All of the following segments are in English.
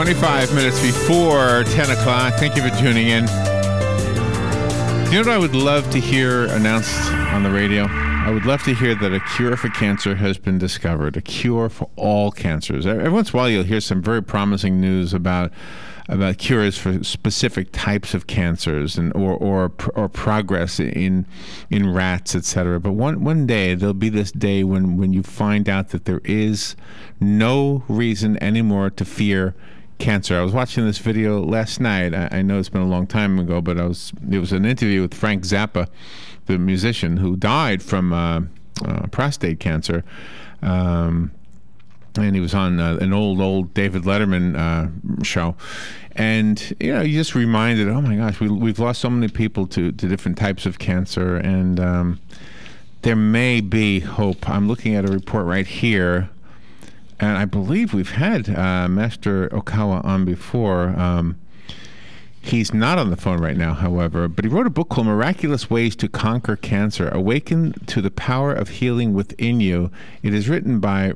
25 minutes before 10 o'clock. Thank you for tuning in. You know what I would love to hear announced on the radio? I would love to hear that a cure for cancer has been discovered, a cure for all cancers. Every once in a while you'll hear some very promising news about cures for specific types of cancers and or progress in rats, etc. But one day there'll be this day when you find out that there is no reason anymore to fear cancer. I was watching this video last night. I know it's been a long time ago, but it was an interview with Frank Zappa, the musician who died from prostate cancer. And he was on an old David Letterman show. And, you know, you just reminded, oh my gosh, we've lost so many people to different types of cancer. And there may be hope. I'm looking at a report right here. And I believe we've had Master Okawa on before. He's not on the phone right now, however, but he wrote a book called Miraculous Ways to Conquer Cancer, Awaken to the Power of Healing Within You. It is written by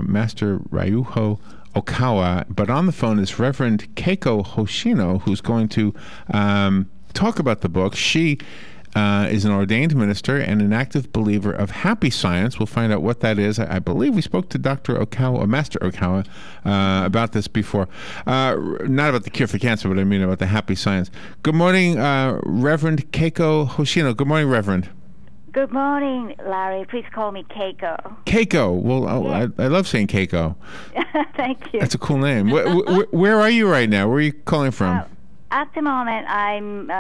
Master Ryuho Okawa, but on the phone is Reverend Keiko Hoshino, who's going to talk about the book. She is an ordained minister and an active believer of happy science. We'll find out what that is. I believe we spoke to Dr. Okawa, or Master Okawa, about this before. Not about the cure for cancer, but I mean about the happy science. Good morning, Reverend Keiko Hoshino. Good morning, Reverend. Good morning, Larry. Please call me Keiko. Keiko. Well, yes. I love saying Keiko. Thank you. That's a cool name. Where are you right now? Where are you calling from? At the moment, I'm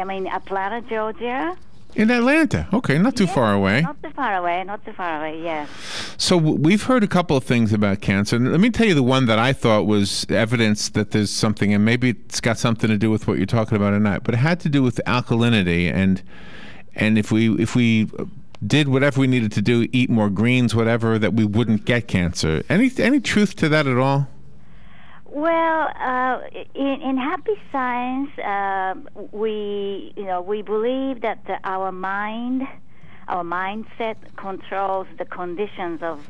in Atlanta, Georgia. In Atlanta. Okay, not too far away. Not too far away, yes. So we've heard a couple of things about cancer. And let me tell you the one that I thought was evidence that there's something, and maybe it's got something to do with what you're talking about tonight, but it had to do with alkalinity. And if we did whatever we needed to do, eat more greens, whatever, that we wouldn't get cancer. Any truth to that at all? Well, in happy science, we believe that our mindset controls the conditions of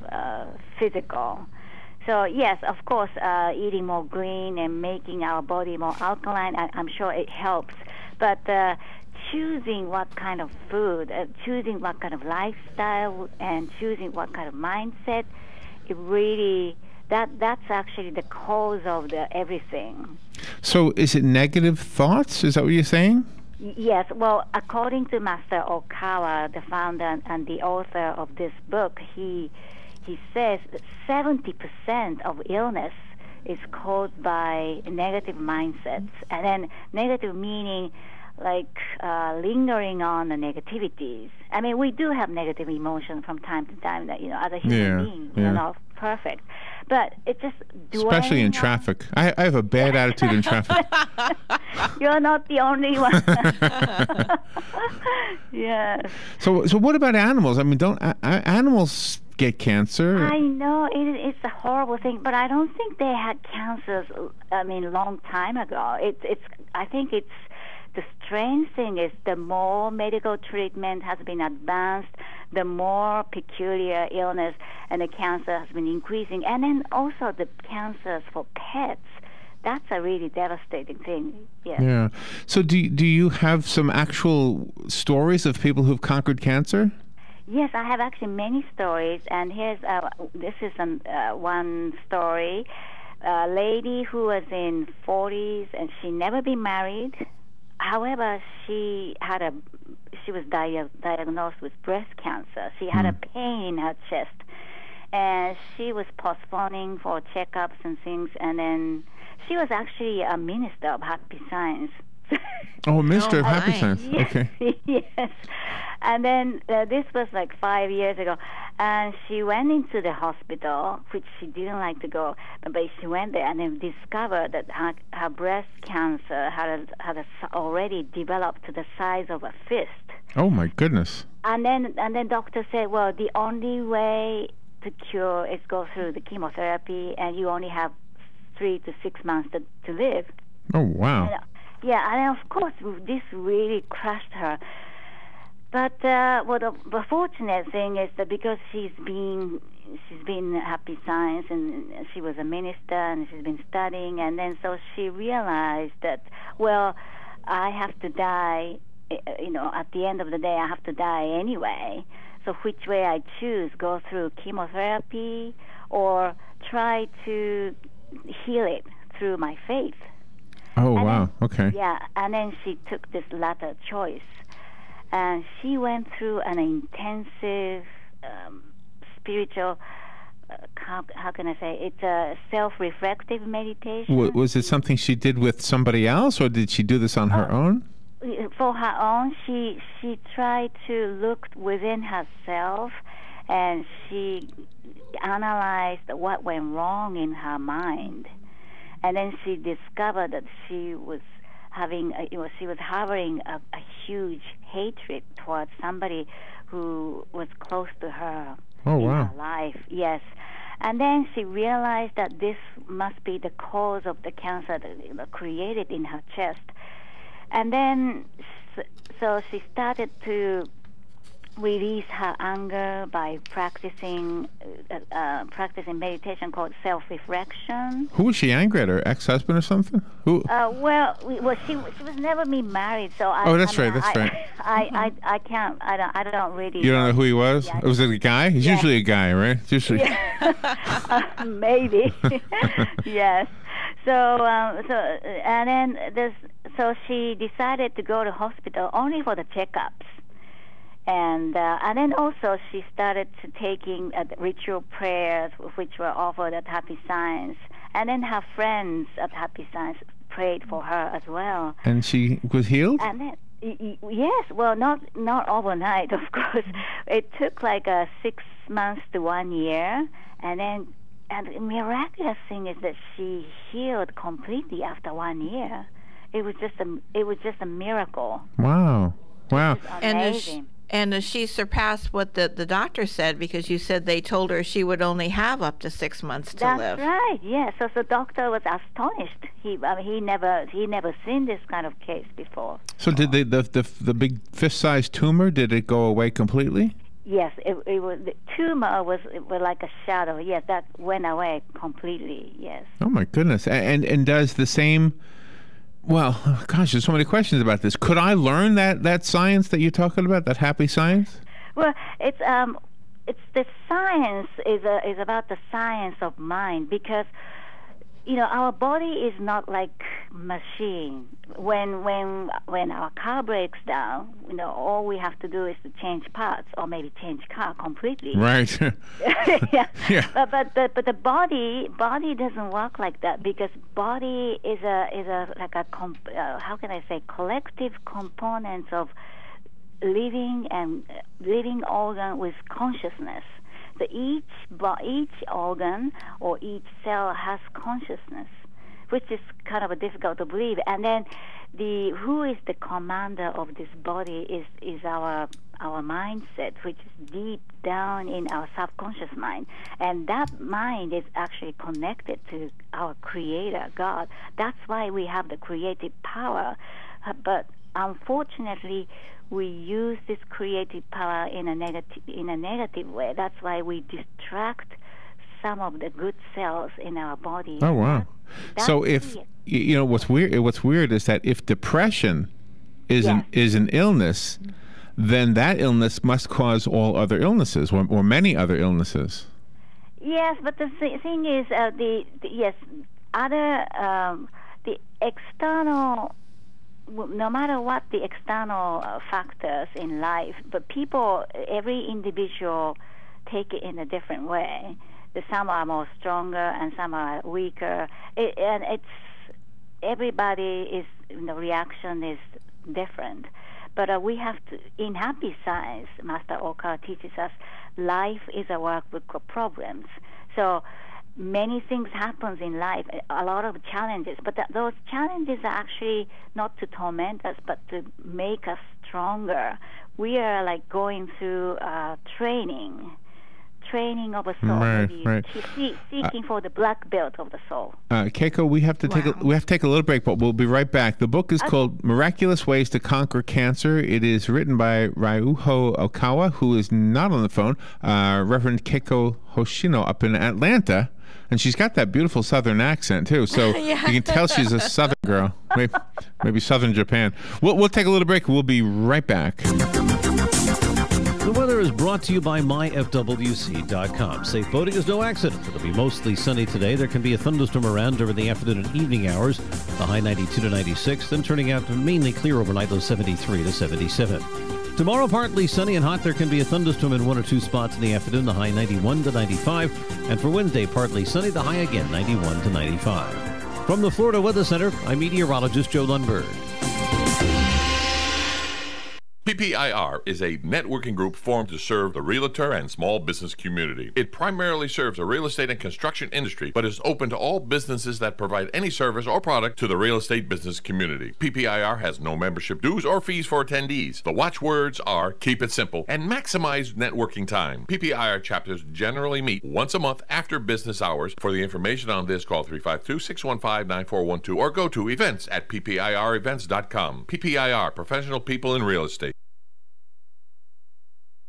physical. So yes, of course, eating more green and making our body more alkaline, I'm sure it helps. But choosing what kind of food, choosing what kind of lifestyle, and choosing what kind of mindset, it really. That's actually the cause of everything. So is it negative thoughts? Is that what you're saying? Yes. Well, according to Master Okawa, the founder and the author of this book, he says that 70% of illness is caused by negative mindsets. And then negative meaning like lingering on the negativities. I mean, we do have negative emotions from time to time that, as a human being, we're not perfect. But it's just especially in traffic. I have a bad attitude in traffic. You're not the only one. Yes. So what about animals? I mean, don't animals get cancer? I know it's a horrible thing, but I don't think they had cancers. I mean, long time ago. I think it's the strange thing is the more medical treatment has been advanced, the more peculiar illness and the cancer has been increasing. And then also the cancers for pets. That's a really devastating thing. Yes. Yeah. So do you have some actual stories of people who've conquered cancer? Yes, I have actually many stories. And this is one story. A lady who was in 40s and she never been married. However, she was diagnosed with breast cancer. She had a pain in her chest, and she was postponing for checkups and things. And then she was actually a minister of happy science. Oh, a minister of happy science. Yes, okay. Yes. And then this was like 5 years ago, and she went into the hospital, which she didn't like to go, but she went there and then discovered that her breast cancer had already developed to the size of a fist. Oh my goodness! And then doctor said, well, the only way to cure is go through the chemotherapy, and you only have 3 to 6 months to live. Oh wow! And, yeah, and of course this really crushed her. But the fortunate thing is that because she's been happy science, and she was a minister, and she's been studying, and then so she realized that, well, I have to die. At the end of the day, I have to die anyway. So which way I choose, go through chemotherapy or try to heal it through my faith. Oh, and wow. Okay. Yeah, and then she took this latter choice. And she went through an intensive spiritual, how can I say, it's a self-reflective meditation. Was it something she did with somebody else, or did she do this on her own? For her own, she tried to look within herself, and she analyzed what went wrong in her mind. And then she discovered that she was harboring a huge hatred towards somebody who was close to her in her life. Yes. And then she realized that this must be the cause of the cancer that created in her chest. And then, so she started to release her anger by practicing meditation called self-reflection. Who was she angry at? Her ex-husband or something? Who? She was never been married, so that's right. I can't. I don't really. You don't know who he was? Yeah. Was it a guy? He's usually a guy, right? Usually. Maybe. Yes. So she decided to go to hospital only for the checkups. And then also she started taking ritual prayers, which were offered at Happy Science. And then her friends at Happy Science prayed for her as well. And she was healed? And then, yes, well, not overnight, of course. It took like 6 months to 1 year. And the miraculous thing is that she healed completely after 1 year. It was just a miracle. Wow. Amazing. And she surpassed what the doctor said, because you said they told her she would only have up to 6 months to live. That's right. Yes. So the doctor was astonished. He never seen this kind of case before. So did the big fist-sized tumor, did it go away completely? Yes. It was, the tumor was like a shadow. Yes, that went away completely. Yes. Oh my goodness. And does the same. Well, gosh, there's so many questions about this. Could I learn that science that you're talking about, that happy science? Well, it's the science is about the science of mind, because our body is not like machine. When our car breaks down, all we have to do is to change parts, or maybe change car completely. Right. Yeah. Yeah. But the body doesn't work like that, because body is how can I say, collective components of living organ with consciousness. So each organ or each cell has consciousness, which is kind of difficult to believe. And then who is the commander of this body is our mindset, which is deep down in our subconscious mind. And that mind is actually connected to our Creator, God. That's why we have the creative power. But unfortunately, we use this creative power in a negative way. That's why we distract some of the good cells in our body. Oh wow! So if what's weird is that if depression is an illness, then that illness must cause all other illnesses or many other illnesses. Yes, but the thing is, the external. No matter what the external factors in life, but every individual take it in a different way. Some are more stronger and some are weaker. Everybody reaction is different. But we have to, in Happy Science, Master Oka teaches us, life is a workbook of problems. So many things happens in life, a lot of challenges, but those challenges are actually not to torment us, but to make us stronger. We are like going through training training of a soul, maybe seeking for the black belt of the soul. Keiko, we have to take a little break, but we'll be right back. The book is called Miraculous Ways to Conquer Cancer. It is written by Ryuho Okawa, who is not on the phone. Reverend Keiko Hoshino up in Atlanta. And she's got that beautiful Southern accent, too. So you can tell she's a Southern girl. Maybe Southern Japan. We'll take a little break. We'll be right back. The weather is brought to you by myfwc.com. Safe boating is no accident. It'll be mostly sunny today. There can be a thunderstorm around during the afternoon and evening hours. The high 92 to 96, then turning out to mainly clear overnight, low 73 to 77. Tomorrow, partly sunny and hot. There can be a thunderstorm in 1 or 2 spots in the afternoon, the high 91 to 95. And for Wednesday, partly sunny, the high again 91 to 95. From the Florida Weather Center, I'm meteorologist Joe Lundberg. PPIR is a networking group formed to serve the realtor and small business community. It primarily serves the real estate and construction industry, but is open to all businesses that provide any service or product to the real estate business community. PPIR has no membership dues or fees for attendees. The watchwords are keep it simple and maximize networking time. PPIR chapters generally meet once a month after business hours. For the information on this, call 352-615-9412 or go to events@ppirevents.com. PPIR, professional people in real estate.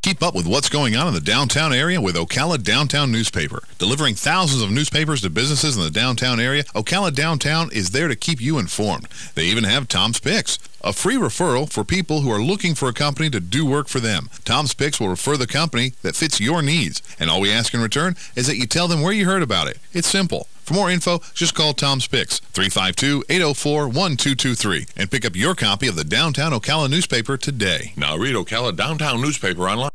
Keep up with what's going on in the downtown area with Ocala Downtown Newspaper. Delivering thousands of newspapers to businesses in the downtown area, Ocala Downtown is there to keep you informed. They even have Tom's Picks, a free referral for people who are looking for a company to do work for them. Tom's Picks will refer the company that fits your needs, and all we ask in return is that you tell them where you heard about it. It's simple. For more info, just call Tom's Picks, 352-804-1223, and pick up your copy of the Downtown Ocala newspaper today. Now read Ocala Downtown newspaper online.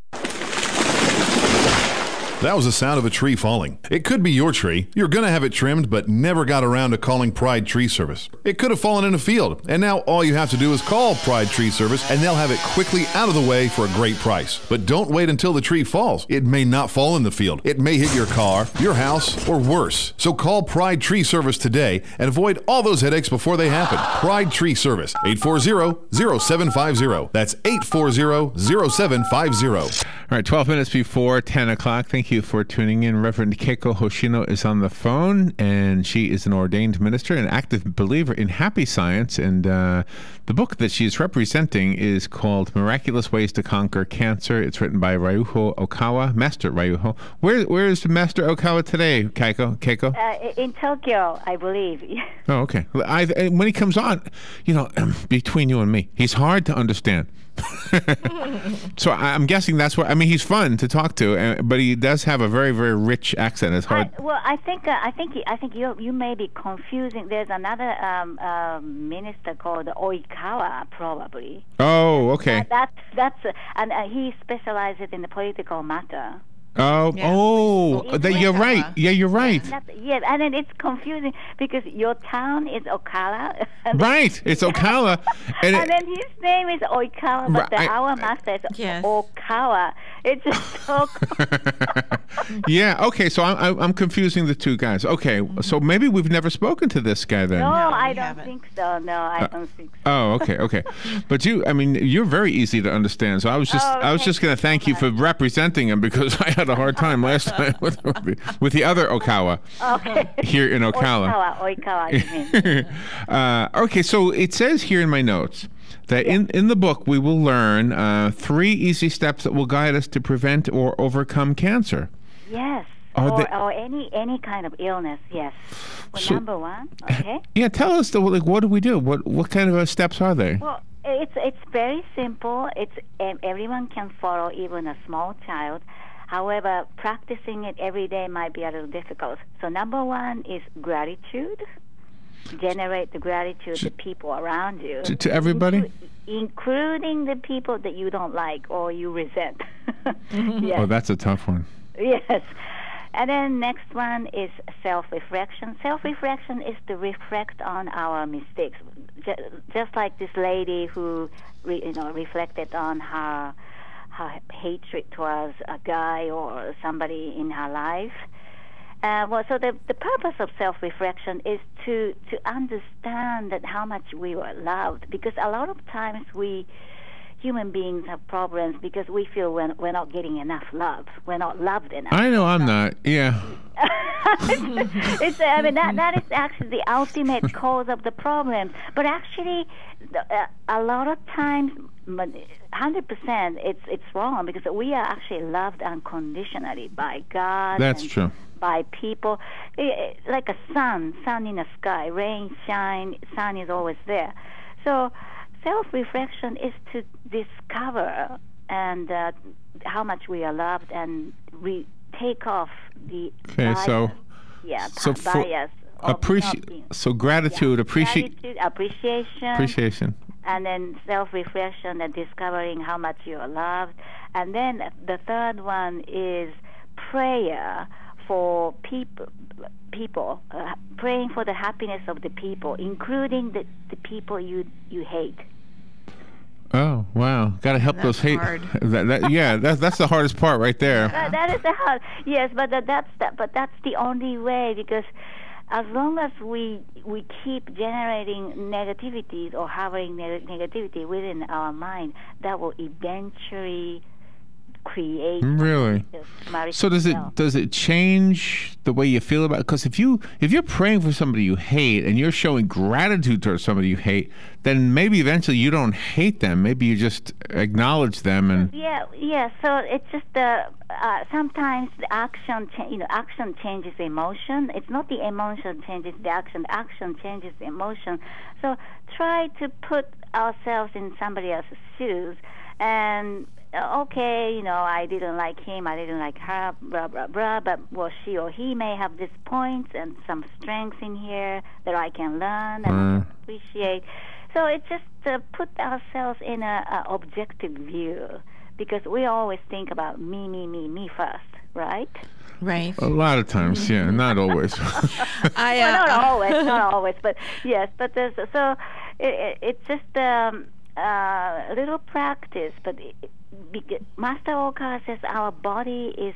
That was the sound of a tree falling. It could be your tree. You're going to have it trimmed, but never got around to calling Pride Tree Service. It could have fallen in a field, and now all you have to do is call Pride Tree Service, and they'll have it quickly out of the way for a great price. But don't wait until the tree falls. It may not fall in the field. It may hit your car, your house, or worse. So call Pride Tree Service today and avoid all those headaches before they happen. Pride Tree Service, 840-0750. That's 840-0750. All right, 12 minutes before 10 o'clock. Thank you for tuning in. Reverend Keiko Hoshino is on the phone, and she is an ordained minister, an active believer in happy science. And the book that she's representing is called Miraculous Ways to Conquer Cancer. It's written by Ryuho Okawa, Master Ryuho. Where is Master Okawa today, Keiko? In Tokyo, I believe. Oh, okay. When he comes on, between you and me, he's hard to understand. So I'm guessing that's what. I mean, he's fun to talk to, but he does have a very, very rich accent. It's hard. I think you may be confusing. There's another minister called Oikawa, probably. Oh, okay. That's and he specializes in the political matter. You're right. Yeah, you're right. Yes, and then it's confusing because your town is Ocala. Right, it's Ocala. And then his name is Oikawa, but our master is Okawa. It's just so Yeah, okay, so I'm confusing the two guys. Okay, so maybe we've never spoken to this guy then. No, I don't think so. No, I don't think so. Oh, okay. But you're very easy to understand. So I was just going to thank you for representing him because I had a hard time last time with the other Okawa here in Ocala. Oikawa, you mean. Okay, so it says here in my notes that in the book we will learn 3 easy steps that will guide us to prevent or overcome cancer. Yes. Or any kind of illness, yes. So, number 1, okay. Yeah, tell us what do we do? What kind of steps are they? Well, it's very simple. Everyone can follow, even a small child. However, practicing it every day might be a little difficult. So number 1 is gratitude. Generate the gratitude to people around you. To everybody? Including the people that you don't like or you resent. Yes. Oh, that's a tough one. Yes. And then next one is self-reflection. Self-reflection is to reflect on our mistakes. Just like this lady who reflected on her hatred towards a guy or somebody in her life. So the purpose of self-reflection is to understand that how much we were loved, because a lot of times we human beings have problems because we feel we're not getting enough love. We're not loved enough. I know I'm not. Yeah. I mean, that is actually the ultimate cause of the problem. But actually, a lot of times, 100%, it's wrong because we are actually loved unconditionally by God. That's true. By people, like a sun in the sky, rain, shine, sun is always there. So self-reflection is to discover and how much we are loved and take off the bias. Bias. So gratitude, appreciation, and then self-reflection and discovering how much you are loved. And then the third one is prayer for people, praying for the happiness of the people, including the people you hate. Oh wow! Got to help those hate. That's the hardest part right there. That is the hard. Yes, but that's the only way, because as long as we keep generating negativities or harboring negativity within our mind, that will eventually create. Really? So does it change the way you feel about it? Because if you're praying for somebody you hate and you're showing gratitude towards somebody you hate, then maybe eventually you don't hate them. Maybe you just acknowledge them and. Yeah. So it's just sometimes the action changes the emotion. It's not the emotion changes the action. The action changes the emotion. So try to put ourselves in somebody else's shoes and. Okay, I didn't like him, I didn't like her, blah, blah, blah, but she or he may have these points and some strengths in here that I can learn and appreciate. So it's just to put ourselves in a objective view, because we always think about me first, right? Right. A lot of times, yeah, not always. Not always, but yes, but it's just a little practice, but Master Oka says our body is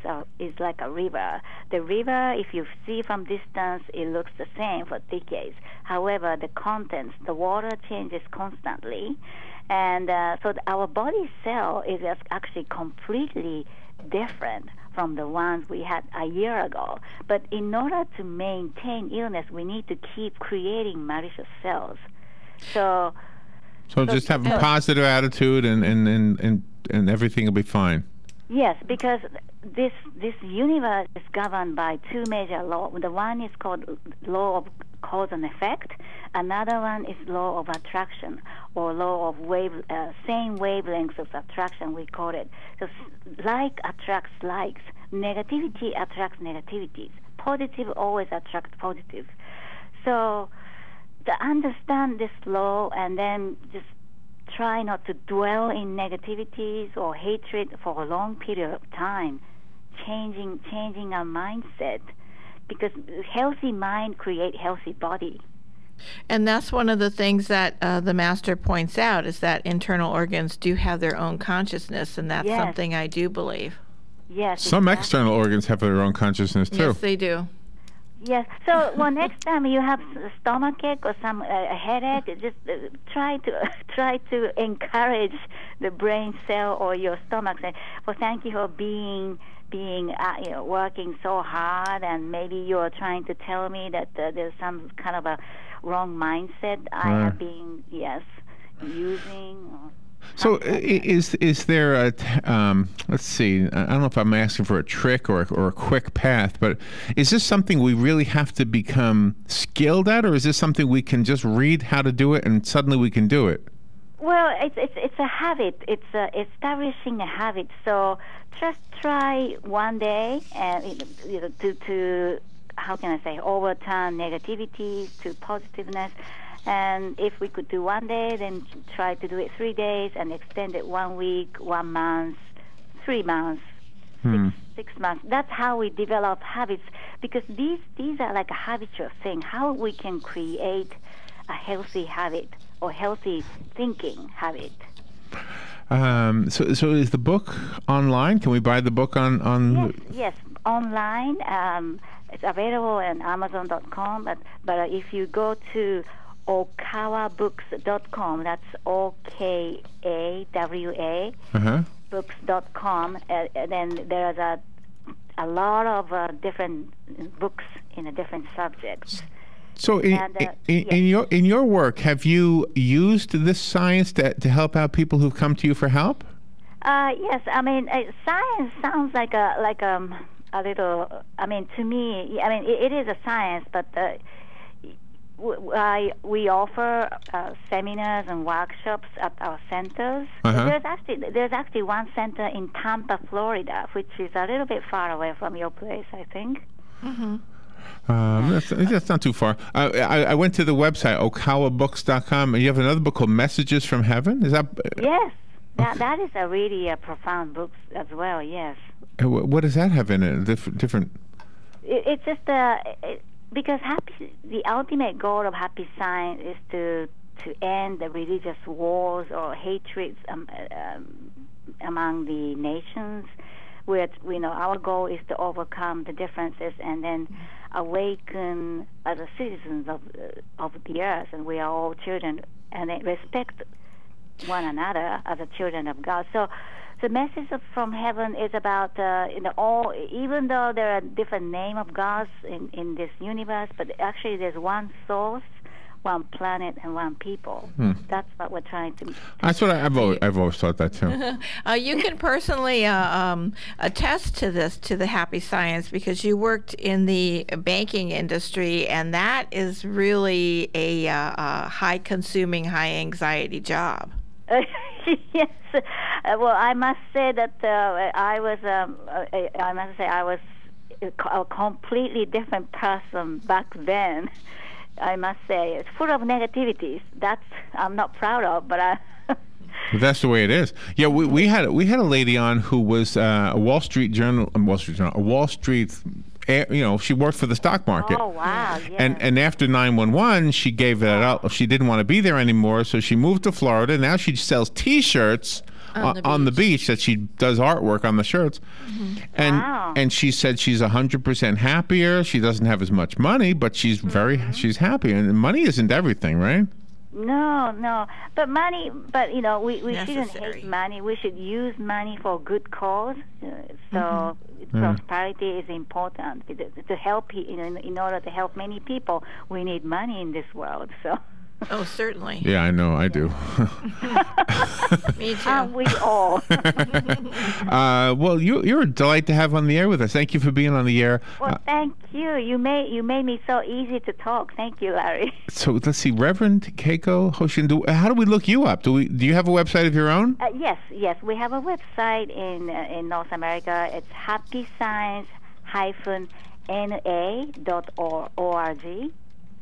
like a river. The river, if you see from distance, it looks the same for decades. However, the contents, the water changes constantly, and so our body cell is actually completely different from the ones we had a year ago. But in order to maintain illness, we need to keep creating malicious cells. So just have a positive attitude and everything will be fine. Yes, because this universe is governed by two major laws. The one is called law of cause and effect. Another one is law of attraction, or law of same wavelengths of attraction, we call it. So like attracts likes. Negativity attracts negativities. Positive always attracts positive. So to understand this law and then just try not to dwell in negativities or hatred for a long period of time, changing our mindset, because healthy mind creates healthy body. And that's one of the things that the master points out, is that internal organs do have their own consciousness, and that's something I do believe. Yes. Some external organs have their own consciousness too. Yes, they do. Yes. So, next time you have a stomachache or some a headache, just try to encourage the brain cell or your stomach. Say, "Well, thank you for being working so hard, and maybe you're trying to tell me that there's some kind of a wrong mindset I have been using." So is there a let's see, I don't know if I'm asking for a trick or a quick path, but is this something we really have to become skilled at, or is this something we can just read how to do it and suddenly we can do it? Well, it's a habit. It's establishing a habit. So just try one day and to how can I say, overturn negativity to positiveness. And if we could do one day, then try to do it 3 days and extend it 1 week, 1 month, 3 months, 6 months. That's how we develop habits, because these are like a habitual thing. How we can create a healthy habit or healthy thinking habit. So is the book online? Can we buy the book on? Yes, online. It's available on Amazon.com. But if you go to okawabooks.com. That's OKAWA books.com. And then there's a lot of different books in different subjects. So in your work, have you used this science to help out people who've come to you for help? Yes. I mean, science sounds like a little. I mean, to me, I mean, it is a science, but we offer seminars and workshops at our centers. There's actually one center in Tampa, Florida, which is a little bit far away from your place, I think. That's not too far. I went to the website okawabooks.com, and you have another book called Messages from Heaven. Is that? Yes, that is a really profound book as well. Yes. What does that have in it? Different. It's just because the ultimate goal of Happy Science is to end the religious wars or hatreds among the nations. Our goal is to overcome the differences and then awaken as citizens of the earth, and we are all children, and they respect one another as children of God. So the message from heaven is about even though there are different names of gods in this universe, but actually there's one source, one planet, and one people. That's what we're trying to. That's what I've always thought that too. You can personally attest to this, to the Happy Science, because you worked in the banking industry, and that is really a high-consuming, high-anxiety job. Yes. Well, I must say that I was a completely different person back then. I must say, it's full of negativities. That's I'm not proud of, but But that's the way it is. Yeah, we had a lady on who was a Wall Street, she worked for the stock market. Oh, wow. Yeah. And after 9/11, she gave that up. She didn't want to be there anymore, so she moved to Florida. Now she sells T-shirts on the beach that she does artwork on the shirts. And she said she's 100% happier. She doesn't have as much money, but she's she's happy. And money isn't everything, right? No. But we shouldn't hate money. We should use money for good cause. So prosperity is important to help. In order to help many people, we need money in this world. So. Oh, certainly. Yeah, I know. I do. Me too. We all. Well, you're a delight to have on the air with us. Thank you for being on the air. Well, thank you. You made me so easy to talk. Thank you, Larry. So let's see, Reverend Keiko Hoshino. How do we look you up? Do you have a website of your own? Yes. We have a website in North America. It's happyscience-na.org.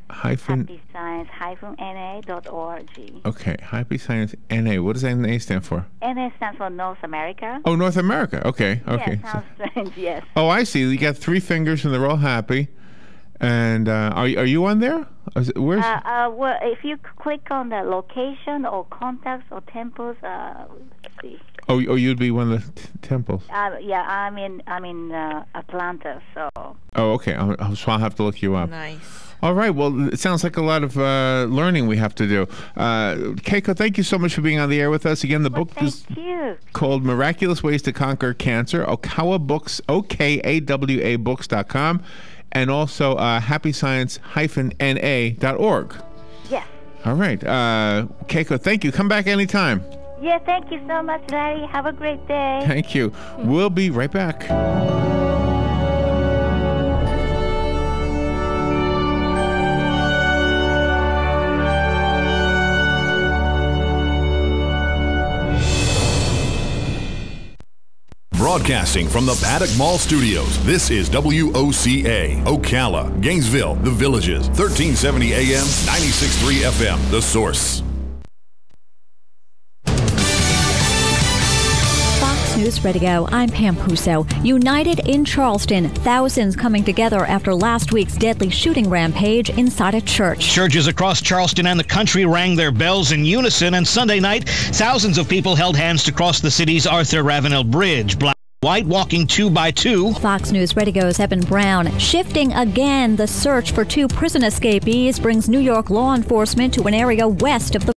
happyscience-na.org. Okay, Happy Science NA. What does NA stand for? NA stands for North America. Oh, North America. Okay. Yeah, sounds strange. Yes. Oh, I see. You got 3 fingers and they're all happy. And are you on there? Where's? Well, if you click on the location or contacts or temples, let's see. Oh, you'd be one of the temples. Yeah, I'm in Atlanta, so. Oh, okay. So I'll have to look you up. Nice. All right. Well, it sounds like a lot of learning we have to do. Keiko, thank you so much for being on the air with us. Again, the book is called Miraculous Ways to Conquer Cancer, Okawa Books, OKAWA Books.com, and also happyscience-na.org. Yes. All right. Keiko, thank you. Come back anytime. Yeah, thank you so much, Larry. Have a great day. Thank you. We'll be right back. Broadcasting from the Paddock Mall Studios, this is WOCA, Ocala, Gainesville, The Villages, 1370 AM, 96.3 FM, The Source. News Radio, I'm Pam Puso. United in Charleston, thousands coming together after last week's deadly shooting rampage inside a church. Churches across Charleston and the country rang their bells in unison, and Sunday night, thousands of people held hands to cross the city's Arthur Ravenel Bridge. white walking 2 by 2. Fox News Radio's Evan Brown. Shifting again, the search for 2 prison escapees brings New York law enforcement to an area west of the